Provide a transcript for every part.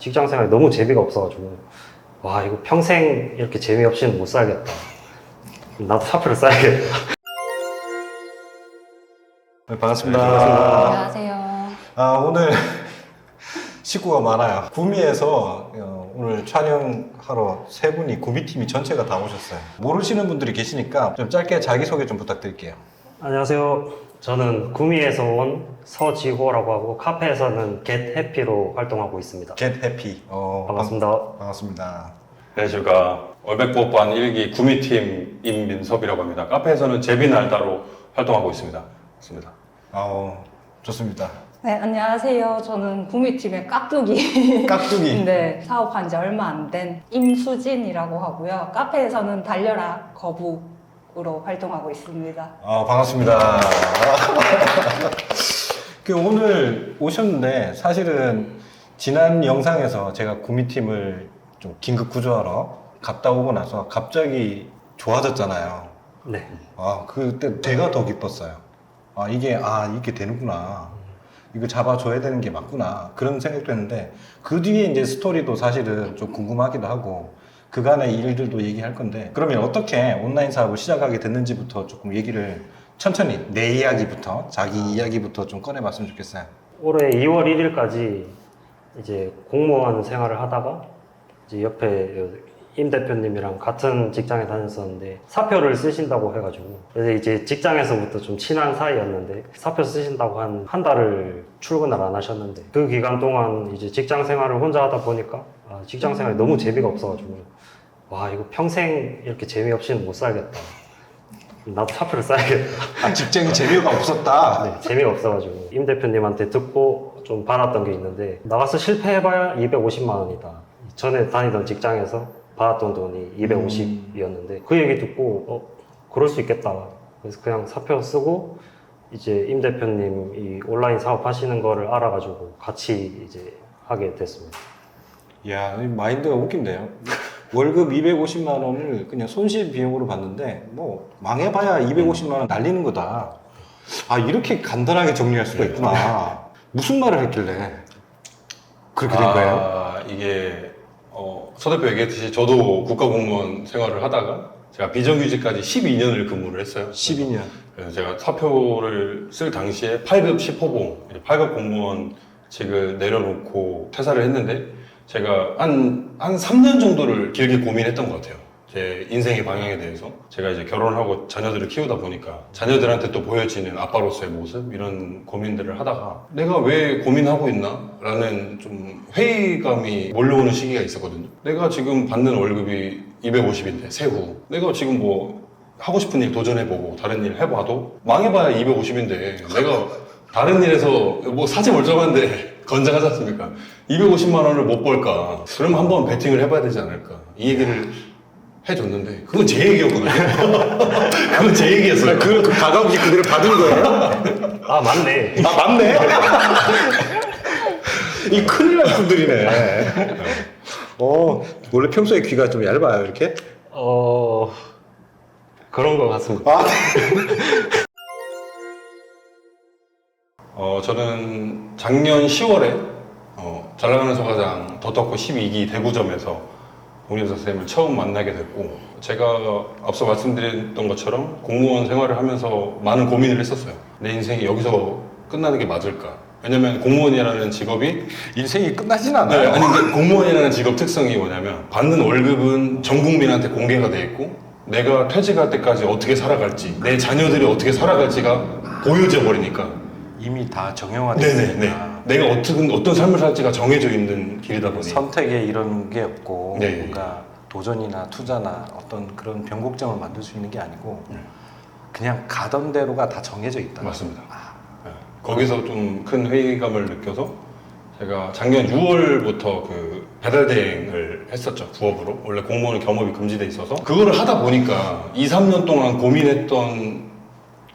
직장 생활이 너무 재미가 없어가지고 와 이거 평생 이렇게 재미없이는 못 살겠다. 나도 사표를 써야겠다. 네, 반갑습니다. 안녕하세요. 오늘 식구가 많아요. 구미에서 오늘 촬영하러 세 분이 구미팀이 전체가 다 오셨어요. 모르시는 분들이 계시니까 좀 짧게 자기소개 좀 부탁드릴게요. 안녕하세요. 저는 구미에서 온 서지호라고 하고 카페에서는 Get Happy로 활동하고 있습니다. Get Happy. 반갑습니다. 반갑습니다. 네, 제가 월백법반 1기 구미팀 임민섭이라고 합니다. 카페에서는 제비날다로 활동하고 있습니다. 맞습니다. 좋습니다. 네, 안녕하세요. 저는 구미팀의 깍두기. 깍두기. 네, 사업한 지 얼마 안 된 임수진이라고 하고요. 카페에서는 달려라 거북으로 활동하고 있습니다. 반갑습니다. 오늘 오셨는데 사실은 지난 영상에서 제가 구미팀을 좀 긴급 구조하러 갔다 오고 나서 갑자기 좋아졌잖아요. 네. 그때 제가 더 기뻤어요. 이게 되는구나. 이거 잡아줘야 되는 게 맞구나. 그런 생각도 했는데, 그 뒤에 이제 스토리도 사실은 좀 궁금하기도 하고, 그간의 일들도 얘기할 건데, 그러면 어떻게 온라인 사업을 시작하게 됐는지부터 조금 얘기를 천천히, 내 이야기부터, 자기 이야기부터 좀 꺼내봤으면 좋겠어요. 올해 2월 1일까지 이제 공무원 생활을 하다가 이제 옆에 임 대표님이랑 같은 직장에 다녔었는데 사표를 쓰신다고 해가지고 그래서 이제 직장에서부터 좀 친한 사이였는데 사표 쓰신다고 한 달을 출근을 안 하셨는데 그 기간 동안 이제 직장 생활을 혼자 하다 보니까 직장 생활이 너무 재미가 없어가지고 와 이거 평생 이렇게 재미없이는 못 살겠다. 나도 사표를 써야겠다. 직장이 재미가 없었다. 네, 재미가 없어가지고 임 대표님한테 듣고 좀 받았던 게 있는데 나가서 실패해봐야 250만 원이다. 전에 다니던 직장에서 받았던 돈이 250이었는데 그 얘기 듣고 그럴 수 있겠다. 그래서 그냥 사표 쓰고 이제 임 대표님이 온라인 사업 하시는 거를 알아가지고 같이 이제 하게 됐습니다. 이야, 이 마인드가 웃긴데요. 월급 250만 원을 그냥 손실 비용으로 받는데, 뭐, 망해봐야 250만 원 날리는 거다. 이렇게 간단하게 정리할 수가 있구나. 무슨 말을 했길래 그렇게 된 거예요? 이게 서 대표 얘기했듯이 저도 국가공무원 생활을 하다가 제가 비정규직까지 12년을 근무를 했어요. 12년. 그래서 제가 사표를 쓸 당시에 8급 10호봉, 8급 공무원직을 내려놓고 퇴사를 했는데 제가 한 3년 정도를 길게 고민했던 것 같아요. 제 인생의 방향에 대해서. 제가 이제 결혼을 하고 자녀들을 키우다 보니까 자녀들한테 또 보여지는 아빠로서의 모습 이런 고민들을 하다가 내가 왜 고민하고 있나? 라는 좀 회의감이 몰려오는 시기가 있었거든요. 내가 지금 받는 월급이 250인데 세후 내가 지금 뭐 하고 싶은 일 도전해보고 다른 일 해봐도 망해봐야 250인데 내가 다른 일에서 뭐 사지 멀쩡한데 건장하지 않습니까? 250만 원을 못 벌까? 그러면 한번 베팅을 해봐야 되지 않을까? 이 얘기를 해줬는데 그건 제 얘기였거든요. 그건 제 얘기였어요. 그 가감기 그대로 받은 거예요? 맞네. 맞네? 이 큰일 날 분들이네. 원래 평소에 귀가 좀 얇아요, 이렇게? 그런 것 같습니다. 저는 작년 10월에 잘 나가는 소과장 더터코 12기 대구점에서 공인사 선생님을 처음 만나게 됐고 제가 앞서 말씀드렸던 것처럼 공무원 생활을 하면서 많은 고민을 했었어요. 내 인생이 여기서 끝나는 게 맞을까? 왜냐면 공무원이라는 직업이 인생이 끝나진 않아요. 근데 공무원이라는 직업 특성이 뭐냐면 받는 월급은 전 국민한테 공개가 돼 있고 내가 퇴직할 때까지 어떻게 살아갈지 내 자녀들이 어떻게 살아갈지가 보여져 버리니까 이미 다 정형화되어 있으니까. 내가 어떤 삶을 살지가 정해져 있는 길이다 보니 선택에 이런 게 없고 네. 뭔가 도전이나 투자나 어떤 그런 변곡점을 만들 수 있는 게 아니고 그냥 가던 대로가 다 정해져 있다. 맞습니다. 네. 거기서 좀 큰 회의감을 느껴서 제가 작년 6월부터 그 배달 대행을 했었죠. 부업으로. 원래 공무원은 겸업이 금지돼 있어서 그거를 하다 보니까 2, 3년 동안 고민했던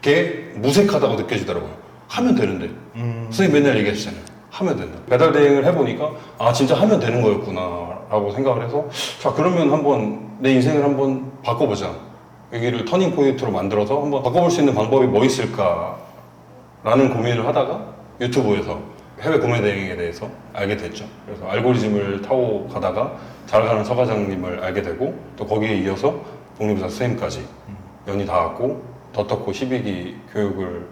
게 무색하다고 느껴지더라고요. 하면 되는데 선생님 맨날 얘기하시잖아요. 하면 된다. 배달 대행을 해보니까 진짜 하면 되는 거였구나 라고 생각을 해서 자 그러면 한번 내 인생을 한번 바꿔보자. 여기를 터닝 포인트로 만들어서 한번 바꿔볼 수 있는 방법이 뭐 있을까 라는 고민을 하다가 유튜브에서 해외 구매 대행에 대해서 알게 됐죠. 그래서 알고리즘을 타고 가다가 잘 가는 서 과장님을 알게 되고 또 거기에 이어서 독립의사 선생님까지 연이 닿았고 더터코 12기 교육을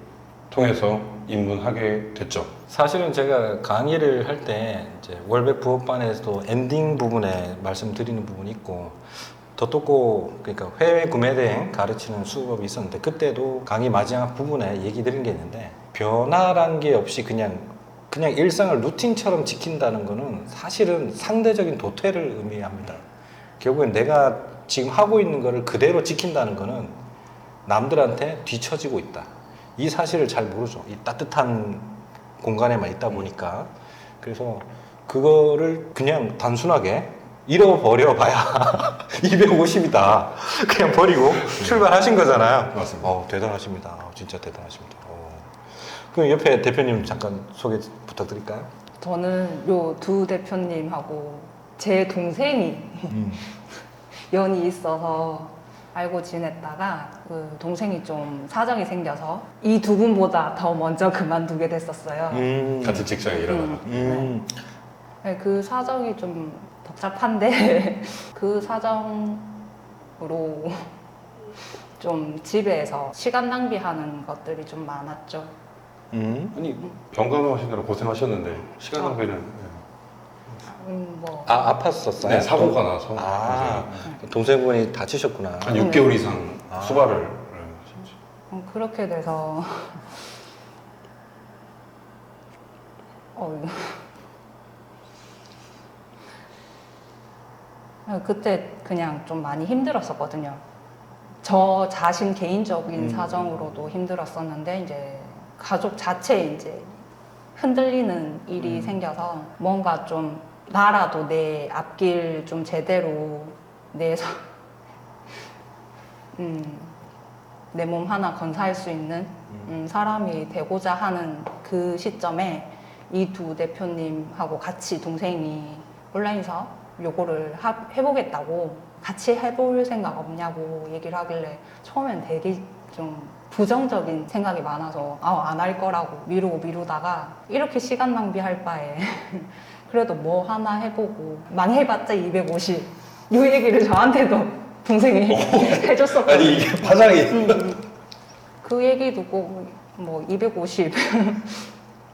통해서 입문하게 됐죠. 사실은 제가 강의를 할 때 이제 월백 부업반에서도 엔딩 부분에 말씀드리는 부분이 있고 더떴고 그러니까 해외 구매 대행 가르치는 수업이 있었는데 그때도 강의 마지막 부분에 얘기 드린 게 있는데 변화란 게 없이 그냥 일상을 루틴처럼 지킨다는 거는 사실은 상대적인 도태를 의미합니다. 결국엔 내가 지금 하고 있는 거를 그대로 지킨다는 거는 남들한테 뒤처지고 있다. 이 사실을 잘 모르죠. 이 따뜻한 공간에만 있다 보니까. 그래서 그거를 그냥 단순하게 잃어버려 봐야 250이다. 그냥 버리고 출발하신 거잖아요. 맞습니다. 대단하십니다. 진짜 대단하십니다. 그럼 옆에 대표님 잠깐 소개 부탁드릴까요? 저는 요 두 대표님하고 제 동생이 연이 있어서 알고 지냈다가 그 동생이 좀 사정이 생겨서 이 두 분보다 더 먼저 그만두게 됐었어요. 같은 직장에 일하다가 네, 그 사정이 좀 복잡한데 그 사정으로 좀 집에서 시간 낭비하는 것들이 좀 많았죠. 아니 병간호하시느라 고생하셨는데 시간 낭비는 뭐 아팠었어요? 네, 사고가 나서 동생분이 다치셨구나. 한 6개월 이상 수발을 하셨죠. 그렇게 돼서 그때 그냥 좀 많이 힘들었었거든요. 저 자신 개인적인 사정으로도 힘들었었는데 이제 가족 자체에 이제 흔들리는 일이 생겨서 뭔가 좀 나라도 내 앞길 좀 제대로 내서 내 몸 하나 건사할 수 있는 사람이 되고자 하는 그 시점에 이 두 대표님하고 같이 동생이 온라인 사업 요거를 해보겠다고 같이 해볼 생각 없냐고 얘기를 하길래 처음엔 되게 좀 부정적인 생각이 많아서 안 할 거라고 미루다가 이렇게 시간 낭비할 바에 그래도 뭐 하나 해보고 망해봤자 250 이 얘기를 저한테도 동생이 해줬었거든요. 아니 이게 파장이 그 얘기 듣고 뭐 250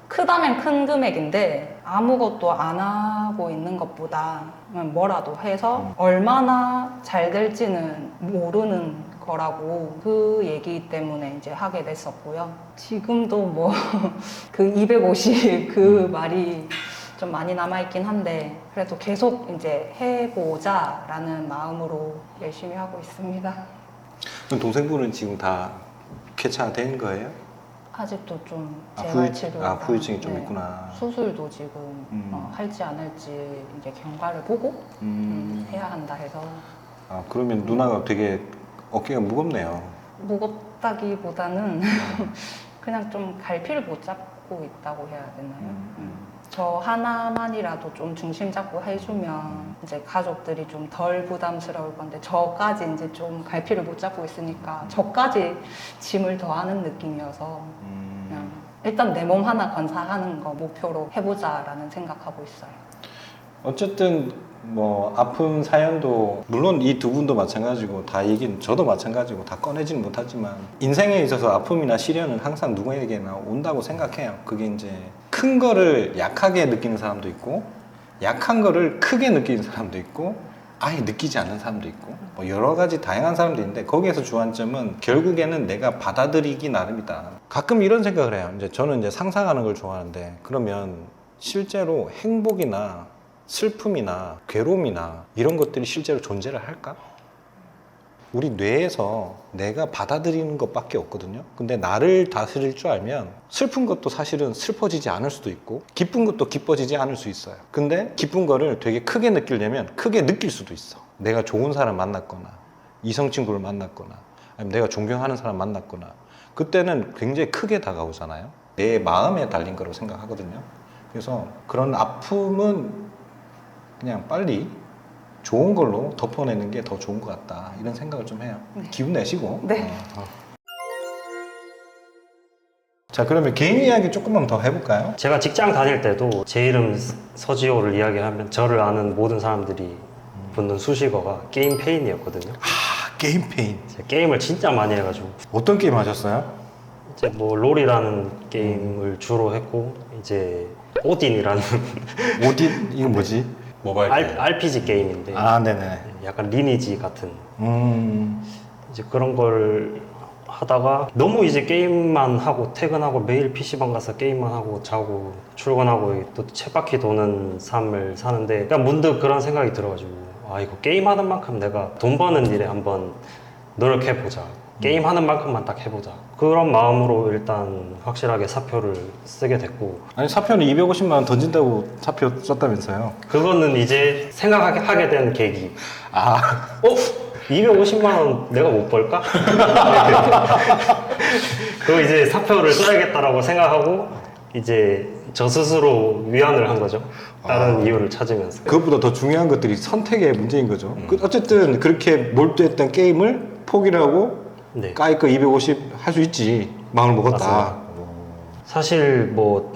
크다면 큰 금액인데 아무것도 안 하고 있는 것보다 뭐라도 해서 얼마나 잘 될지는 모르는 거라고 그 얘기 때문에 이제 하게 됐었고요. 지금도 뭐 그 250 그 말이 좀 많이 남아있긴 한데 그래도 계속 이제 해보자라는 마음으로 열심히 하고 있습니다. 그럼 동생분은 지금 다 쾌차된 거예요? 아직도 좀 후유- 재활치료가 후유증이 좀 있구나. 수술도 지금 할지 안 할지 이제 경과를 보고 해야 한다 해서 그러면 누나가 되게 어깨가 무겁네요. 무겁다기보다는 그냥 좀 갈피를 못 잡고 있다고 해야 되나요? 저 하나만이라도 좀 중심 잡고 해주면 이제 가족들이 좀 덜 부담스러울 건데 저까지 이제 좀 갈피를 못 잡고 있으니까 저까지 짐을 더하는 느낌이어서 그냥 일단 내 몸 하나 건사하는 거 목표로 해보자라는 생각하고 있어요. 어쨌든 뭐 아픈 사연도 물론 이 두 분도 마찬가지고 다 얘기는 저도 마찬가지고 다 꺼내지는 못하지만 인생에 있어서 아픔이나 시련은 항상 누구에게나 온다고 생각해요. 그게 이제 큰 거를 약하게 느끼는 사람도 있고 약한 거를 크게 느끼는 사람도 있고 아예 느끼지 않는 사람도 있고 뭐 여러 가지 다양한 사람도 있는데 거기에서 주안점은 결국에는 내가 받아들이기 나름이다. 가끔 이런 생각을 해요. 이제 저는 이제 상상하는 걸 좋아하는데 그러면 실제로 행복이나 슬픔이나 괴로움이나 이런 것들이 실제로 존재를 할까? 우리 뇌에서 내가 받아들이는 것밖에 없거든요. 근데 나를 다스릴 줄 알면 슬픈 것도 사실은 슬퍼지지 않을 수도 있고 기쁜 것도 기뻐지지 않을 수 있어요. 근데 기쁜 거를 되게 크게 느끼려면 크게 느낄 수도 있어. 내가 좋은 사람 만났거나 이성 친구를 만났거나 아니면 내가 존경하는 사람 만났거나 그때는 굉장히 크게 다가오잖아요. 내 마음에 달린 거라고 생각하거든요. 그래서 그런 아픔은 그냥 빨리 좋은 걸로 덮어내는 게 더 좋은 것 같다 이런 생각을 좀 해요. 네. 기분 내시고. 네. 자, 그러면 개인 이야기 조금만 더 해볼까요? 제가 직장 다닐 때도 제 이름 서지호를 이야기하면 저를 아는 모든 사람들이 붙는 수식어가 게임 페인이었거든요. 아, 게임 페인. 제가 게임을 진짜 많이 해가지고 어떤 게임 하셨어요? 이제 뭐 롤이라는 게임을 주로 했고 이제 오딘이라는 오딘? 이거 뭐지? 모바일 게임. RPG 게임인데 아, 네네. 약간 리니지 같은 음, 이제 그런 걸 하다가 너무 이제 게임만 하고 퇴근하고 매일 PC방 가서 게임만 하고 자고 출근하고 또 쳇바퀴 도는 삶을 사는데 그냥 문득 그런 생각이 들어가지고 아 이거 게임하는 만큼 내가 돈 버는 일에 한번 노력해보자 게임하는 만큼만 딱 해보자 그런 마음으로 일단 확실하게 사표를 쓰게 됐고 아니, 사표는 250만 원 던진다고 사표 썼다면서요? 그거는 이제 생각하게 된 계기 아, 250만 원 내가 못 벌까? 그거 이제 사표를 써야겠다라고 생각하고 이제 저 스스로 위안을 한 거죠. 다른 이유를 찾으면서. 그것보다 더 중요한 것들이 선택의 문제인 거죠. 어쨌든 그렇게 몰두했던 게임을 포기를 하고 네. 까이 거 250 할 수 있지. 마음을 먹었다. 맞습니다. 사실 뭐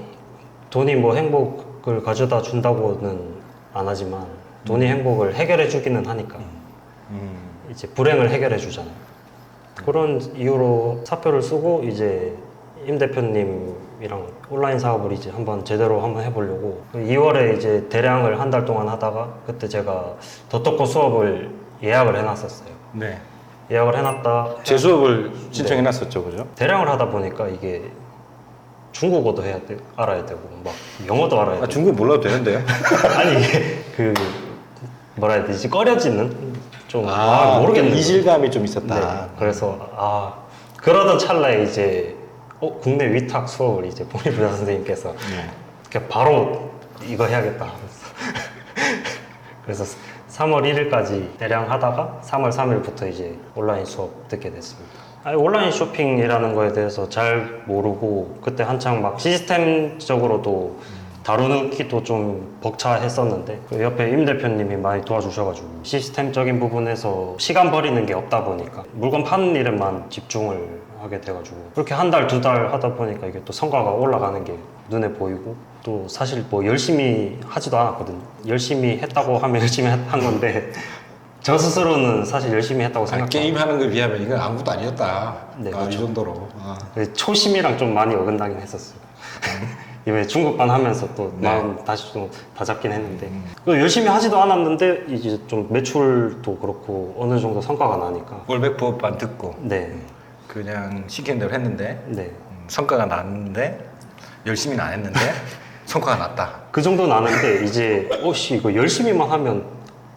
돈이 뭐 행복을 가져다 준다고는 안 하지만 돈이 행복을 해결해 주기는 하니까 이제 불행을 해결해 주잖아요. 그런 이유로 사표를 쓰고 이제 임 대표님이랑 온라인 사업을 이제 한번 제대로 한번 해보려고 2월에 이제 대량을 한 달 동안 하다가 그때 제가 더토코 수업을 예약을 해놨었어요. 네. 예약을 해놨다. 제 수업을 신청해놨었죠, 그죠? 대량을 하다 보니까 이게 중국어도 알아야 되고 막 영어도 알아야 아, 되고 중국 몰라도 되는데요? 아니 이게 그 뭐라 해야 되지 꺼려지는 좀 모르겠는 이질감이 좀 있었다. 네. 그래서 그러던 찰나에 이제 국내 위탁 수업을 이제 봉리부자 선생님께서 네. 그냥 바로 이거 해야겠다 하면서 그래서 3월 1일까지 대량 하다가 3월 3일부터 이제 온라인 수업 듣게 됐습니다. 아니, 온라인 쇼핑이라는 거에 대해서 잘 모르고 그때 한창 막 시스템적으로도 다루기도 좀 벅차했었는데 그 옆에 임 대표님이 많이 도와주셔가지고 시스템적인 부분에서 시간 버리는 게 없다 보니까 물건 파는 일에만 집중을 하게 돼가지고 그렇게 한 달, 두 달 하다 보니까 이게 또 성과가 올라가는 게 눈에 보이고 또 사실 뭐 열심히 하지도 않았거든요. 열심히 했다고 하면 열심히 한 건데 저 스스로는 사실 열심히 했다고 생각해요. 게임하는 걸 비하면 이건 아무것도 아니었다. 네, 이 그렇죠. 정도로. 초심이랑 좀 많이 어긋나긴 했었어요. 이번에 중국반 하면서 또 네. 마음 다시 좀 다잡긴 했는데 그 열심히 하지도 않았는데 이제 좀 매출도 그렇고 어느 정도 성과가 나니까 월백 부업반 듣고 네, 그냥 시키는 대로 했는데 네. 성과가 났는데 열심히는 안 했는데 성과가 났다. 그 정도 나는데 이제 씨 이거 열심히만 하면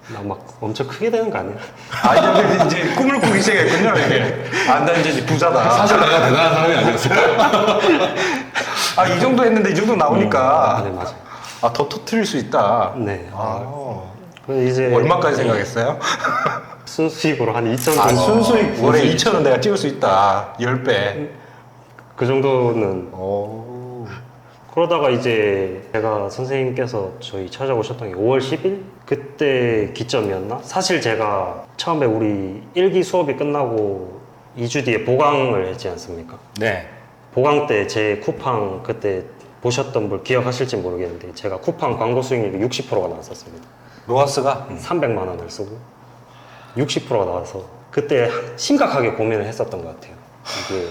나 막 엄청 크게 되는 거 아니야? 아, 이제 꿈을 꾸기 시작했군요. 이게. 나 이제 부자다. 사실 내가 대단한 사람이 아니었어요. 아, 이 정도 했는데 이 정도 나오니까 네 맞아요. 더 터트릴 수 있다. 네. 아, 그래서 이제 얼마까지 생각했어요? 순수익으로 한 2천 정도. 아, 순수익 월에 2,000원 내가 찍을 수 있다. 10배. 그 정도는 오. 그러다가 이제 제가 선생님께서 저희 찾아오셨던 게 5월 10일? 그때 기점이었나? 사실 제가 처음에 우리 1기 수업이 끝나고 2주 뒤에 보강을 했지 않습니까? 네. 보강 때 제 쿠팡 그때 보셨던 분 기억하실지 모르겠는데 제가 쿠팡 광고 수익률이 60%가 나왔었습니다. 로하스가 300만 원을 쓰고 60%가 나와서 그때 심각하게 고민을 했었던 것 같아요. 이게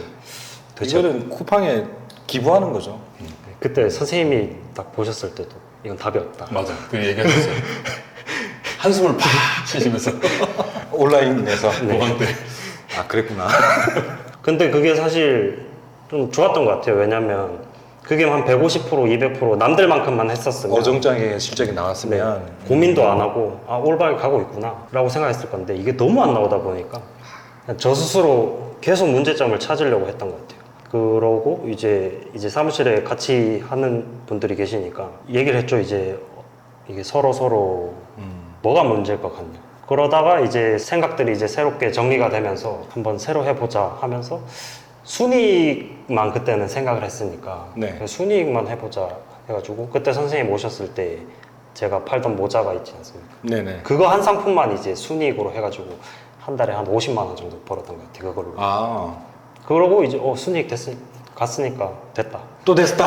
도대체 이거는 쿠팡에 기부하는 거죠. 그때 선생님이 딱 보셨을 때도 이건 답이 없다. 맞아, 그 얘기하셨어요. 한숨을 팍 쉬시면서 온라인에서. 보강 때. 아, 그랬구나. 근데 그게 사실 좀 좋았던 것 같아요. 왜냐면 그게 한 150%, 200% 남들만큼만 했었으면 어정쩡하게 실적이 나왔으면 고민도 안 하고 올바르게 가고 있구나 라고 생각했을 건데 이게 너무 안 나오다 보니까 그냥 저 스스로 계속 문제점을 찾으려고 했던 것 같아요. 그러고 이제 사무실에 같이 하는 분들이 계시니까 얘기를 했죠. 이제 이게 서로 뭐가 문제일 것 같냐. 그러다가 이제 생각들이 이제 새롭게 정리가 되면서 한번 새로 해보자 하면서 순이익만 그때는 생각을 했으니까 네. 순이익만 해보자 해가지고 그때 선생님 오셨을 때 제가 팔던 모자가 있지 않습니까? 네네. 그거 한 상품만 이제 순이익으로 해가지고 한 달에 한 50만 원 정도 벌었던 것 같아요. 그걸로. 아, 그러고 이제 순이익 됐으니 갔으니까 됐다. 또 됐다.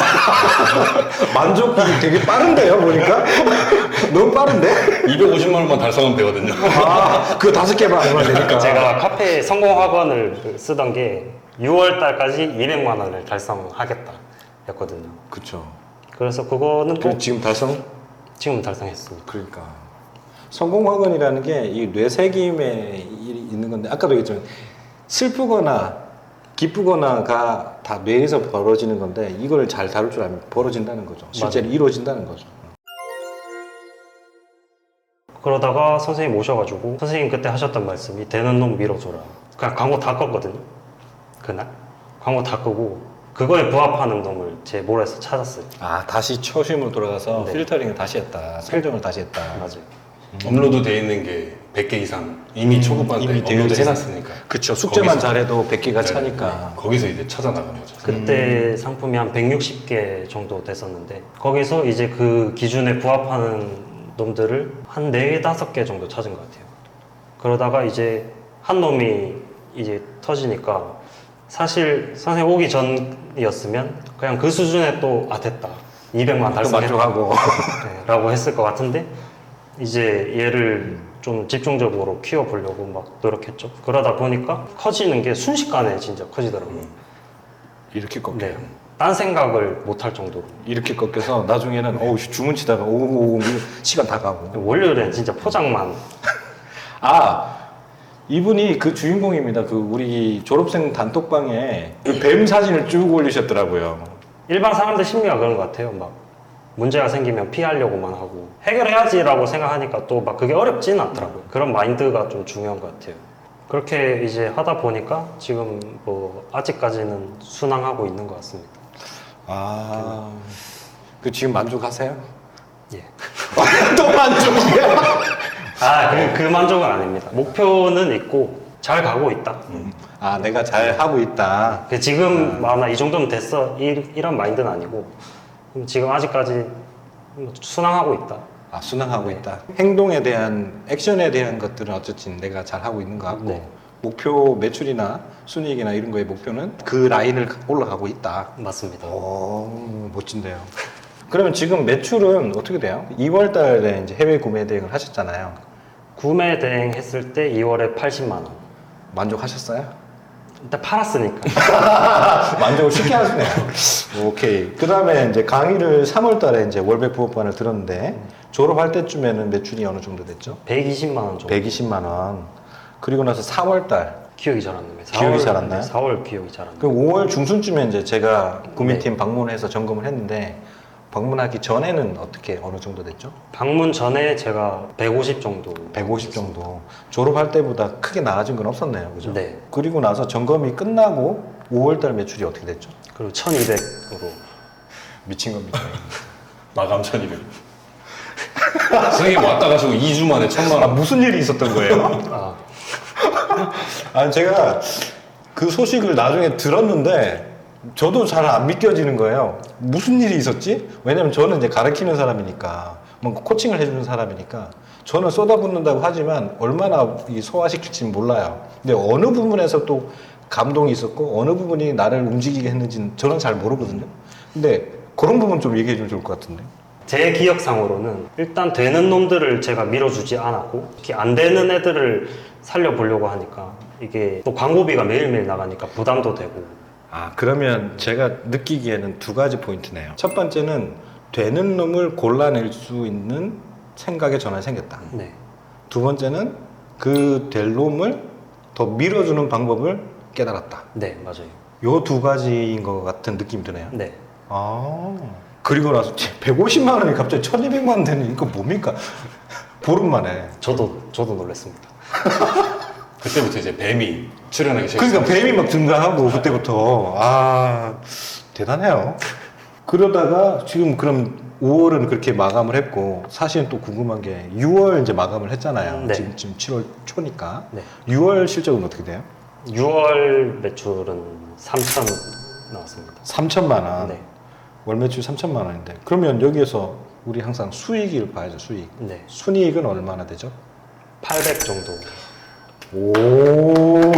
만족이 되게 빠른데요, 보니까? 너무 빠른데? 250만 원만 달성하면 되거든요. 아, 그거 5개만 하면 되니까. 제가 카페 성공 학원을 쓰던 게 6월 달까지 200만 원을 달성하겠다 였거든요. 그쵸. 그래서 그거는 또 지금 달성? 지금 달성했습니다. 그러니까. 성공학원이라는 게 이 뇌세김에 있는 건데, 아까도 얘기했지만, 슬프거나 기쁘거나가 다 뇌에서 벌어지는 건데, 이걸 잘 다룰 줄 알면 벌어진다는 거죠. 실제로 맞아요. 이루어진다는 거죠. 그러다가 선생님 오셔가지고 선생님 그때 하셨던 말씀이 되는 놈 밀어줘라. 그냥 광고 다 껐거든요. 그날 광고 다 끄고 그거에 부합하는 놈을 제 몰에서 찾았어요. 아, 다시 초심으로 돌아가서 네. 필터링을 다시 했다. 설정을 다시 했다. 맞아요. 업로드 돼 있는 게 100개 이상 이미 초급반 때 이미 업로드 되어 해놨으니까. 그쵸. 숙제만 거기서- 잘해도 100개가 네. 차니까. 거기서 이제 찾아나가는 거죠. 그때 상품이 한 160개 정도 됐었는데 거기서 이제 그 기준에 부합하는 놈들을 한 4, 5개 정도 찾은 것 같아요. 그러다가 이제 한 놈이 이제 터지니까 사실 선생님 오기 전이었으면 그냥 그 수준에 또 됐다. 200만 또 달성했다. 만족하고. 네, 라고 했을 것 같은데 이제 얘를 좀 집중적으로 키워보려고 막 노력했죠. 그러다 보니까 커지는 게 순식간에 진짜 커지더라고요. 이렇게 꺾여. 네. 딴 생각을 못 할 정도로. 이렇게 꺾여서 나중에는 어우 주문 치다가 오고 시간 다 가고. 월요일엔 진짜 포장만. 아 이분이 그 주인공입니다. 그 우리 졸업생 단톡방에 그 뱀 사진을 쭉 올리셨더라고요. 일반 사람들 심리가 그런 것 같아요. 막 문제가 생기면 피하려고만 하고 해결해야지라고 생각하니까 또 막 그게 어렵지는 않더라고요. 그런 마인드가 좀 중요한 것 같아요. 그렇게 이제 하다 보니까 지금 뭐 아직까지는 순항하고 있는 것 같습니다. 아, 그 지금 만족하세요? 예. 또 만족이야? 그 만족은 아닙니다. 목표는 있고 잘 가고 있다. 아, 내가 잘 하고 있다. 지금 나 이 정도면 됐어 이런 마인드는 아니고 지금 아직까지 순항하고 있다. 아, 순항하고 있다. 행동에 대한 액션에 대한 것들은 어쨌든 내가 잘 하고 있는 것 같고 네. 목표 매출이나 순이익이나 이런 거의 목표는 그 라인을 올라가고 있다. 맞습니다. 오, 멋진데요. 그러면 지금 매출은 어떻게 돼요? 2월 달에 이제 해외 구매 대행을 하셨잖아요. 구매 대행 했을 때 2월에 80만 원. 만족하셨어요? 일단 팔았으니까. 만족을 쉽게 하시네요. 오케이. 그 다음에 이제 강의를 3월 달에 이제 월백 부업반을 들었는데 졸업할 때쯤에는 매출이 어느 정도 됐죠? 120만 원 정도. 120만 원. 그리고 나서 4월 달. 기억이 잘 안 나요. 기억이 잘안 나요? 4월 기억이 잘 안 나요. 그 5월 중순쯤에 이제 제가 구매팀 방문해서 점검을 했는데 방문하기 전에는 어떻게 어느 정도 됐죠? 방문 전에 제가 150 정도. 150 정도. 졸업할 때보다 크게 나아진 건 없었네요. 그죠? 네. 그리고 나서 점검이 끝나고 5월 달 매출이 어떻게 됐죠? 그리고 1200으로. 미친 겁니다. 마감 1200. 선생님 왔다 가시고 2주 만에 1000만 아, 원. 무슨 일이 있었던 거예요? 아, 아니, 제가 그 소식을 나중에 들었는데 저도 잘 안 믿겨지는 거예요. 무슨 일이 있었지? 왜냐면 저는 이제 가르치는 사람이니까, 뭔가 코칭을 해주는 사람이니까, 저는 쏟아붓는다고 하지만 얼마나 이 소화시킬지는 몰라요. 근데 어느 부분에서 또 감동이 있었고, 어느 부분이 나를 움직이게 했는지는 저는 잘 모르거든요. 근데 그런 부분 좀 얘기해 주면 좋을 것 같은데. 제 기억상으로는 일단 되는 놈들을 제가 밀어주지 않았고 특히 안 되는 애들을 살려보려고 하니까 이게 또 광고비가 매일매일 나가니까 부담도 되고. 아, 그러면 제가 느끼기에는 두 가지 포인트네요. 첫 번째는 되는 놈을 골라낼 수 있는 생각의 전환이 생겼다. 네. 두 번째는 그 될 놈을 더 밀어주는 방법을 깨달았다. 네, 맞아요. 요 두 가지인 것 같은 느낌이 드네요. 네. 아, 그리고 나서 150만 원이 갑자기 1200만 원 되는 이거 뭡니까? 보름 만에. 저도 놀랐습니다. 그때부터 이제 뱀이 출연하기 시작했어요. 그러니까 뱀이 막 증가하고 그때부터. 아, 대단해요. 그러다가 지금 그럼 5월은 그렇게 마감을 했고, 사실은 또 궁금한 게 6월 이제 마감을 했잖아요. 네. 지금 7월 초니까. 네. 6월 실적은 어떻게 돼요? 6월 매출은 3천 나왔습니다. 3천만 원. 네. 월 매출 3천만 원인데. 그러면 여기에서 우리 항상 수익을 봐야죠, 수익. 네. 순이익은 얼마나 되죠? 800 정도. 오.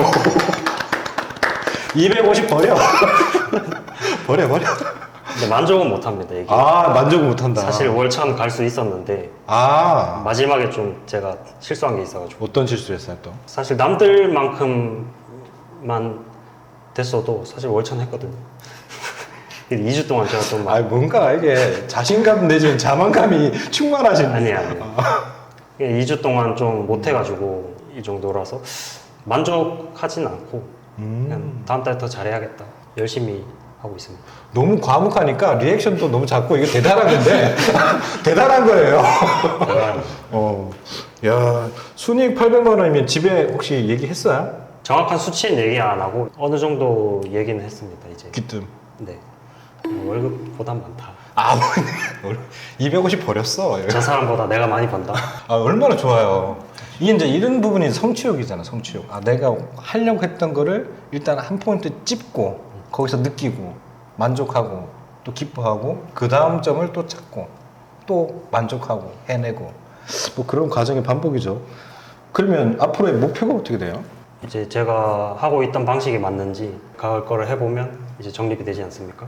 250 버려. 버려. 근데 만족은 못합니다. 이게 만족을 못한다. 사실 월천 갈 수 있었는데 마지막에 좀 제가 실수한 게 있어가지고 어떤 실수를 했어요 또? 사실 남들만큼만 됐어도 사실 월천 했거든요. 2주 동안 제가 좀 막 뭔가 이게 자신감 내지는 자만감이 충만하신. 아니에요. 2주 동안 좀 못해가지고 이 정도라서 만족하진 않고 그냥 다음 달에 더 잘해야겠다. 열심히 하고 있습니다. 너무 과묵하니까 리액션도 너무 작고 이거 대단한 건데 대단한 거예요. 야, 순이익 800만 원이면 집에 혹시 얘기했어요? 정확한 수치는 얘기 안 하고 어느 정도 얘기는 했습니다. 이제 귀뜸. 네. 월급보다 많다. 250 버렸어. 저 사람보다 내가 많이 번다. 얼마나 좋아요. 이게 이제 이런 부분이 성취욕이잖아, 성취욕. 내가 하려고 했던 거를 일단 한 포인트 찝고 거기서 느끼고 만족하고 또 기뻐하고 그 다음 점을 또 찾고 또 만족하고 해내고 뭐 그런 과정의 반복이죠. 그러면 앞으로의 목표가 어떻게 돼요? 이제 제가 하고 있던 방식이 맞는지 가을 거를 해보면 이제 정립이 되지 않습니까?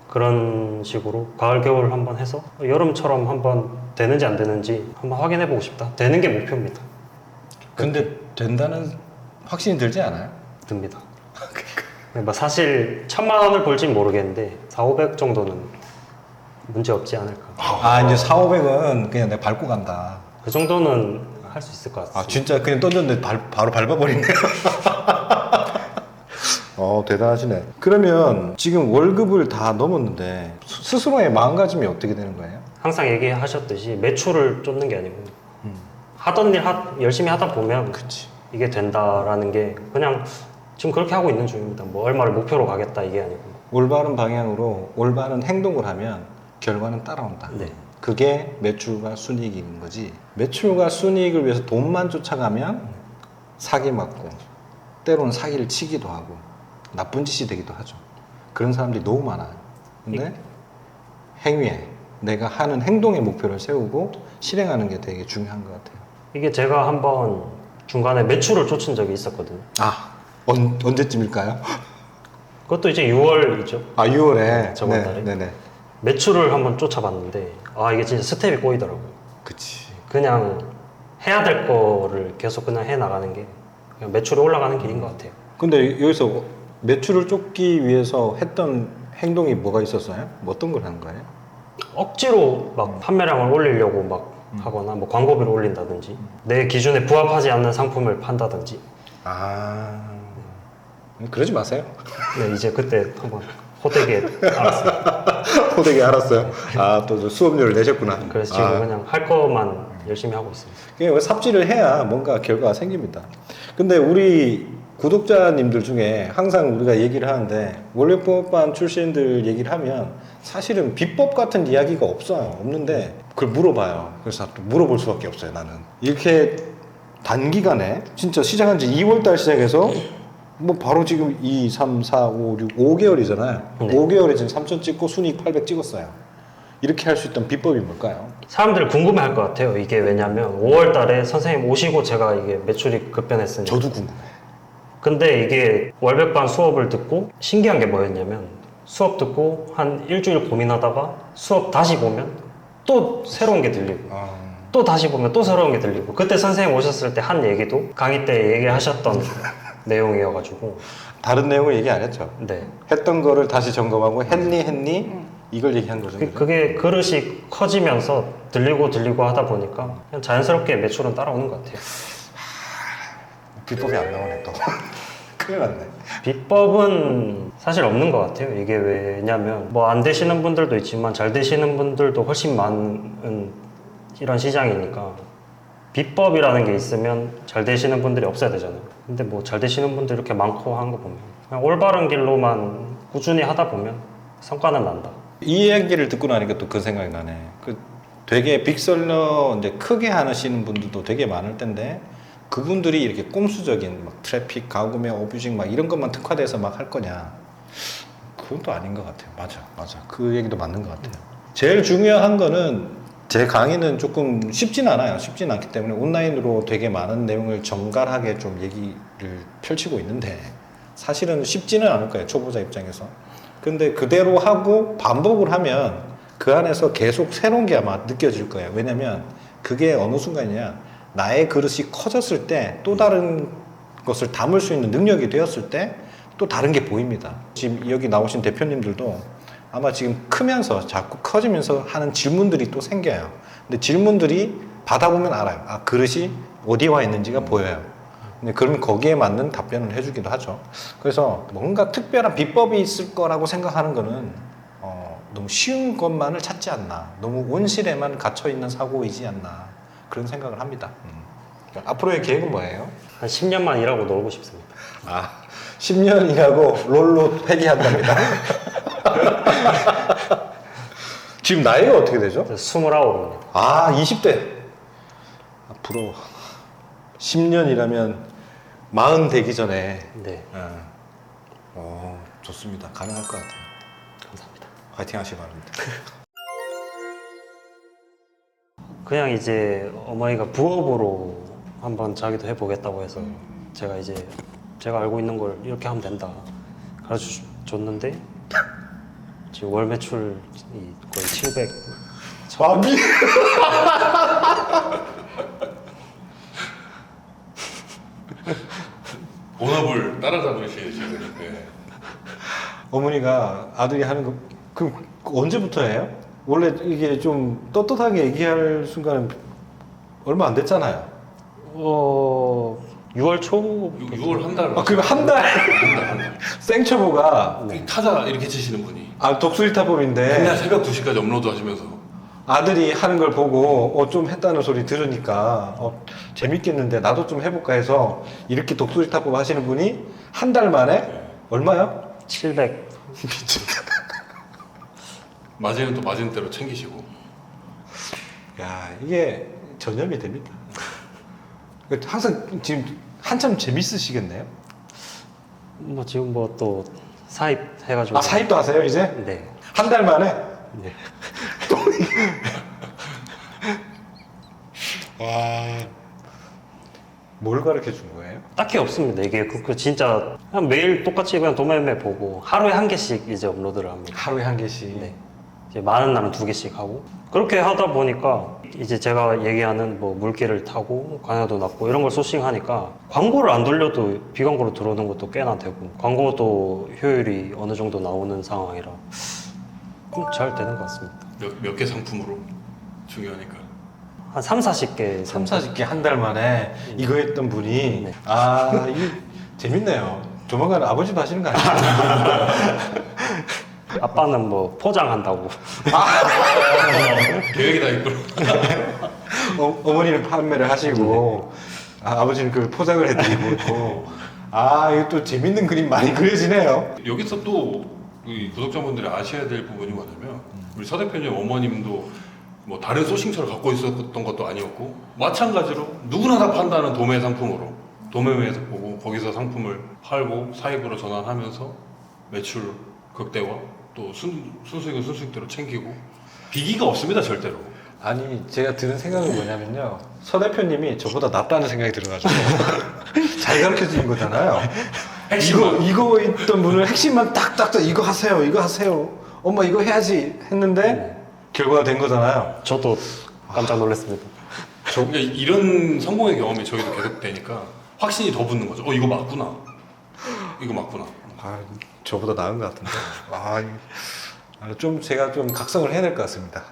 그런 식으로 가을 겨울 한번 해서 여름처럼 한번 되는지 안 되는지 한번 확인해 보고 싶다. 되는 게 목표입니다. 근데 된다는 확신이 들지 않아요? 듭니다. 뭐 사실 1,000만 원을 벌진 모르겠는데 4,500 정도는 문제 없지 않을까. 이제 4,500은 그냥 내가 밟고 간다. 그 정도는 할 수 있을 것 같습니다. 진짜 그냥 던졌는데 바로 밟아버리네요. 대단하시네. 그러면 지금 월급을 다 넘었는데 스스로의 마음가짐이 어떻게 되는 거예요? 항상 얘기하셨듯이 매출을 쫓는 게 아니고 하던 일 열심히 하다 보면 그치. 이게 된다라는 게 그냥 지금 그렇게 하고 있는 중입니다. 뭐 얼마를 목표로 가겠다 이게 아니고. 올바른 방향으로 올바른 행동을 하면 결과는 따라온다. 네. 그게 매출과 순이익인 거지. 매출과 순이익을 위해서 돈만 쫓아가면 사기 맞고 때로는 사기를 치기도 하고 나쁜 짓이 되기도 하죠. 그런 사람들이 너무 많아요. 근데 행위에 내가 하는 행동의 목표를 세우고 실행하는 게 되게 중요한 것 같아요. 이게 제가 한번 중간에 매출을 쫓은 적이 있었거든요. 언제쯤일까요? 그것도 이제 6월이죠. 6월에. 저번 달에. 네네. 매출을 한번 쫓아봤는데 이게 진짜 스텝이 꼬이더라고요. 그치. 그냥 해야 될 거를 계속 그냥 해 나가는 게 그냥 매출이 올라가는 길인 것 같아요. 근데 여기서 매출을 쫓기 위해서 했던 행동이 뭐가 있었어요? 뭐 어떤 걸 하는 거예요? 억지로 막 판매량을 올리려고 막 하거나 뭐 광고비를 올린다든지 내 기준에 부합하지 않는 상품을 판다든지. 그러지 마세요. 네, 이제 그때 한번 호되게 알았어요. 호되게 알았어요. 또 수업료를 내셨구나. 그래서 지금 그냥 할 것만 열심히 하고 있습니다. 그냥 삽질을 해야 뭔가 결과가 생깁니다. 근데 우리 구독자님들 중에 항상 우리가 얘기를 하는데 원래법반 출신들 얘기를 하면 사실은 비법 같은 이야기가 없는데 그걸 물어봐요. 그래서 또 물어볼 수밖에 없어요. 나는 이렇게 단기간에 진짜 시작한 지 2월달 시작해서 뭐 바로 지금 2, 3, 4, 5, 6, 5개월이잖아요. 네. 5개월에 지금 3,000 찍고 순이익 800 찍었어요. 이렇게 할 수 있던 비법이 뭘까요? 사람들 궁금해 할 것 같아요. 이게 왜냐면 5월 달에 선생님 오시고 제가 이게 매출이 급변했으니까. 저도 궁금해. 근데 이게 월백반 수업을 듣고 신기한 게 뭐였냐면 수업 듣고 한 일주일 고민하다가 수업 다시 보면 또 새로운 게 들리고 또 다시 보면 또 새로운 게 들리고 그때 선생님 오셨을 때 한 얘기도 강의 때 얘기하셨던 내용이어가지고 다른 내용을 얘기 안 했죠. 네. 했던 거를 다시 점검하고 했니 이걸 얘기한 거죠. 그죠? 그게 그릇이 커지면서 들리고 하다 보니까 그냥 자연스럽게 매출은 따라오는 것 같아요. 비법이 안 나오네 또. 큰일 났네. 비법은 사실 없는 것 같아요. 이게 왜냐면 뭐 안 되시는 분들도 있지만 잘 되시는 분들도 훨씬 많은 이런 시장이니까 비법이라는 게 있으면 잘 되시는 분들이 없어야 되잖아요. 근데 뭐 잘 되시는 분들 이렇게 많고 하는 거 보면 그냥 올바른 길로만 꾸준히 하다 보면 성과는 난다. 이 얘기를 듣고 나니까 또 그 생각이 나네. 되게 빅셀러 이제 크게 하시는 분들도 되게 많을 텐데 그분들이 이렇게 꼼수적인 막 트래픽, 가구매, 어뷰징 막 이런 것만 특화돼서 막 할 거냐? 그건 또 아닌 것 같아요. 맞아. 그 얘기도 맞는 것 같아요. 제일 중요한 거는 제 강의는 조금 쉽진 않아요. 쉽진 않기 때문에 온라인으로 되게 많은 내용을 정갈하게 좀 얘기를 펼치고 있는데 사실은 쉽지는 않을 거예요. 초보자 입장에서. 근데 그대로 하고 반복을 하면 그 안에서 계속 새로운 게 아마 느껴질 거예요. 왜냐면 그게 어느 순간이냐, 나의 그릇이 커졌을 때 또 다른 것을 담을 수 있는 능력이 되었을 때 또 다른 게 보입니다. 지금 여기 나오신 대표님들도 아마 지금 크면서 자꾸 커지면서 하는 질문들이 또 생겨요. 근데 질문들이 받아보면 알아요. 아, 그릇이 어디에 와 있는지가 보여요. 근데 그러면 거기에 맞는 답변을 해주기도 하죠. 그래서 뭔가 특별한 비법이 있을 거라고 생각하는 거는 너무 쉬운 것만을 찾지 않나, 너무 온실에만 갇혀 있는 사고이지 않나, 그런 생각을 합니다. 앞으로의 계획은 뭐예요? 한 10년만 일하고 놀고 싶습니다. 아, 10년 일하고 롤로 회귀한답니다. 지금 나이가 어떻게 되죠? 29입니다. 아, 20대. 앞으로 10년 일하면 40 되기 전에. 네, 좋습니다. 가능할 것 같아요. 감사합니다. 화이팅 하시기 바랍니다. 그냥 이제 어머니가 부업으로 한번 자기도 해보겠다고 해서 제가 알고 있는 걸 이렇게 하면 된다 가르쳐 줬는데 지금 월 매출이 거의 700. 아니. 본업을 따라잡으시는 지금. 네. 어머니가 아들이 하는 거, 그럼 언제부터예요? 원래 이게 좀 떳떳하게 얘기할 순간은 얼마 안 됐잖아요. 6월 초. 6월 한 달. 아, 그럼 한 달? 한 달. 생초보가 타자 이렇게 치시는 분이. 독수리 타법인데 맨날 새벽 2시까지 업로드 하시면서. 아들이 하는 걸 보고 좀 했다는 소리 들으니까 재밌겠는데 나도 좀 해볼까 해서 이렇게 독수리 타법 하시는 분이 한 달 만에 얼마요? 700. 마진은 또 마진대로 챙기시고. 야, 이게 전염이 됩니다. 항상 지금 한참 재밌으시겠네요? 뭐 지금 뭐 또 사입 해가지고. 아, 사입도 하세요 이제? 네. 한 달 만에? 네. 와, 뭘 가르쳐 준 거예요? 딱히 없습니다. 이게 진짜 그냥 매일 똑같이 그냥 도매매 보고 하루에 한 개씩 이제 업로드를 합니다. 하루에 한 개씩. 네. 이제 많은 날은 2개씩 하고 그렇게 하다 보니까 이제 제가 얘기하는 뭐 물기를 타고 관여도 낮고 이런 걸 소싱하니까 광고를 안 돌려도 비광고로 들어오는 것도 꽤나 되고 광고도 효율이 어느 정도 나오는 상황이라 잘 되는 것 같습니다. 몇 개 상품으로 중요하니까. 한 3, 40개 3, 40개 한 달 만에 이거 했던 분이 네. 아, 이게 재밌네요. 조만간 아버지도 하시는 거 아니에요? 아빠는 뭐 포장한다고. 계획이 다 있고. 어머니는 판매를 하시고 아버지는 그 포장을 해드리고 있고. 아, 이거 또 재밌는 그림 많이 그려지네요. 여기서 또 우리 구독자분들이 아셔야 될 부분이 뭐냐면 우리 서 대표님 어머님도 뭐 다른 소싱처를 갖고 있었던 것도 아니었고 마찬가지로 누구나 다 판다는 도매 상품으로 도매매에서 보고 거기서 상품을 팔고 사입으로 전환하면서 매출 극대화 또 순수익은 순수익대로 챙기고 비기가 없습니다 절대로. 아니, 제가 드는 생각은 뭐냐면요, 서 대표님이 저보다 낫다는 생각이 들어가지고 잘 가르쳐 주는 거잖아요. 이거 있던 분을 핵심만 딱딱딱 이거 하세요, 이거 하세요, 엄마 이거 해야지 했는데 결과가 된 거잖아요. 저도 깜짝 놀랐습니다. 그러니까 이런 성공의 경험이 저희도 계속 되니까 확신이 더 붙는 거죠. 이거 맞구나. 이거 맞구나. 아, 저보다 나은 것 같은데. 좀 제가 좀 각성을 해야 될 것 같습니다.